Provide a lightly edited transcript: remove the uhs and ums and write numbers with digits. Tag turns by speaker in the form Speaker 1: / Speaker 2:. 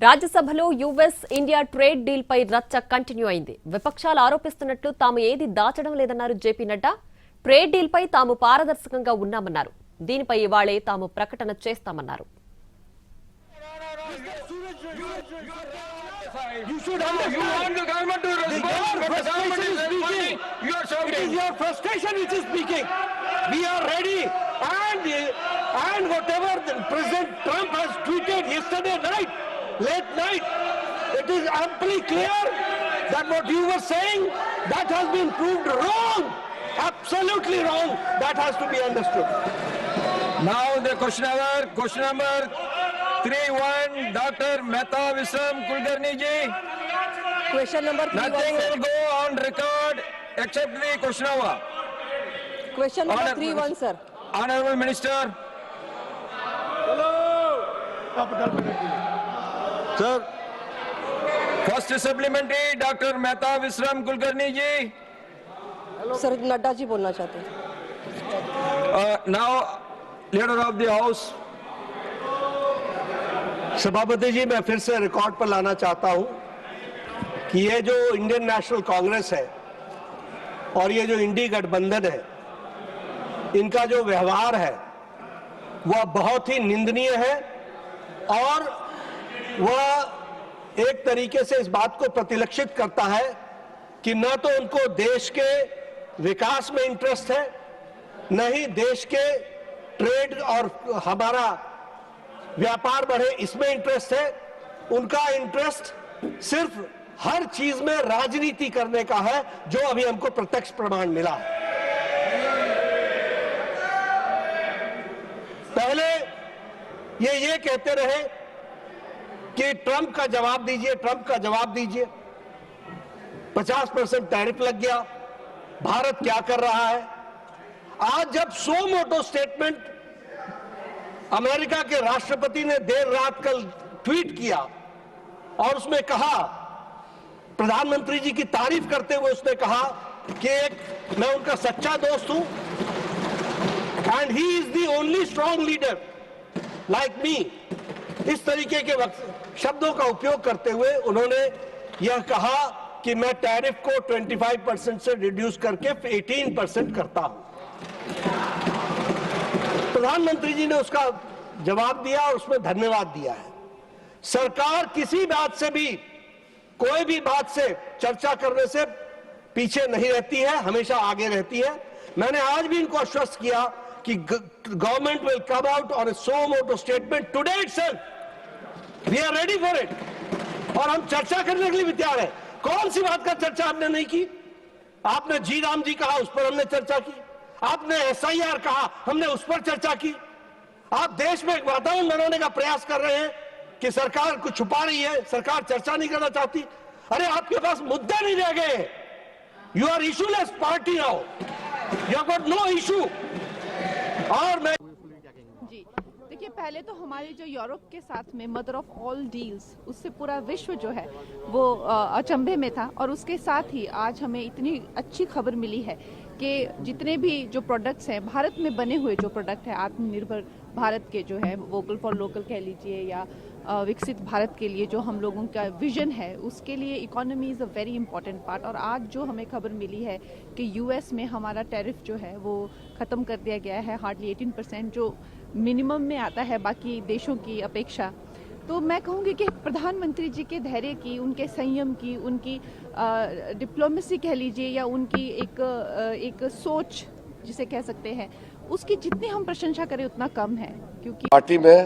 Speaker 1: రాజ్యసభలో US India trade deal పై రచ్చ continue అయింది. విపక్షాలు ఆరోపిస్తున్నట్లు తాము ఏది దాచడం లేదన్నారు జేపీ నడ్డా. ట్రేడ్ డీల్ పై తాము పారదర్శకంగా ఉన్నామన్నారు. దీనిపై ఇవాళే తాము ప్రకటన చేస్తామన్నారు.
Speaker 2: You should understand. You want the government to respond, but the government is responding. You are shouting. It is your frustration which is speaking. We are ready, and whatever President Trump has tweeted yesterday night, late night, it is amply clear that what you were saying, that has been proved wrong, absolutely wrong. That has to be understood.
Speaker 3: Now the question number 3-1, Dr. Mehta Visram Kulkarni ji.
Speaker 4: Question number 3-1.
Speaker 3: Nothing will go on record except the question hour.
Speaker 4: Question number 3-1, sir.
Speaker 3: Honorable Minister.
Speaker 2: Sir.
Speaker 3: First supplementary, Dr. Mehta Visram Kulkarni ji.
Speaker 4: Sir, Nadda ji बोलना चाहते हैं.
Speaker 3: Now, leader of the House.
Speaker 2: सभापति जी, मैं फिर से record पर लाना चाहता हूं कि ये जो इंडियन नेशनल कांग्रेस है और ये जो इंडी गठबंधन है, इनका जो व्यवहार है वह बहुत ही निंदनीय है और वह एक तरीके से इस बात को प्रतिलक्षित करता है कि न तो उनको देश के विकास में इंटरेस्ट है, न ही देश के ट्रेड और हमारा व्यापार बढ़े इसमें इंटरेस्ट है। उनका इंटरेस्ट सिर्फ हर चीज में राजनीति करने का है, जो अभी हमको प्रत्यक्ष प्रमाण मिला है। पहले ये कहते रहे कि ट्रंप का जवाब दीजिए, ट्रंप का जवाब दीजिए। 50% टैरिफ लग गया, भारत क्या कर रहा है। आज जब सो मोटो स्टेटमेंट अमेरिका के राष्ट्रपति ने देर रात कल ट्वीट किया और उसमें कहा, प्रधानमंत्री जी की तारीफ करते हुए उसने कहा कि मैं उनका सच्चा दोस्त हूं and he is the only strong leader like me. इस तरीके के शब्दों का उपयोग करते हुए उन्होंने यह कहा कि मैं टैरिफ को 25% से रिड्यूस करके 18% करता हूं। प्रधानमंत्री जी ने उसका जवाब दिया और उसमें धन्यवाद दिया है। सरकार किसी बात से भी, कोई भी बात से चर्चा करने से पीछे नहीं रहती है, हमेशा आगे रहती है। मैंने आज भी इनको आश्वस्त किया कि government will come out on a suo motu statement today itself. We are ready for it और हम चर्चा करने के लिए भी तैयार है। कौन सी बात का चर्चा हमने नहीं की? आपने जी राम जी कहा, उस पर हमने चर्चा की। आपने SIR कहा, हमने उस पर चर्चा की। आप देश में एक वातावरण बनाने का प्रयास कर रहे हैं कि सरकार कुछ छुपा रही है, सरकार चर्चा नहीं करना चाहती। अरे आपके पास मुद्दे नहीं रह गए। You are issueless party now, you have got no issue. और मैं
Speaker 5: जी देखिए, पहले तो हमारे जो यूरोप के साथ में मदर ऑफ ऑल डील्स, उससे पूरा विश्व जो है वो अचंभे में था। और उसके साथ ही आज हमें इतनी अच्छी खबर मिली है कि जितने भी जो प्रोडक्ट्स हैं, भारत में बने हुए जो प्रोडक्ट है, आत्मनिर्भर भारत के जो है, वोकल फॉर लोकल कह लीजिए या विकसित भारत के लिए जो हम लोगों का विजन है, उसके लिए economy is a very important part. और आज जो हमें खबर मिली है कि यूएस में हमारा टैरिफ जो है वो ख़त्म कर दिया गया है, हार्डली 18%, जो मिनिमम में आता है बाकी देशों की अपेक्षा। तो मैं कहूँगी कि प्रधानमंत्री जी के धैर्य की, उनके संयम की, उनकी डिप्लोमेसी कह लीजिए या उनकी एक सोच जिसे कह सकते हैं, उसकी जितनी हम प्रशंसा करें उतना कम है। क्योंकि
Speaker 6: पार्टी में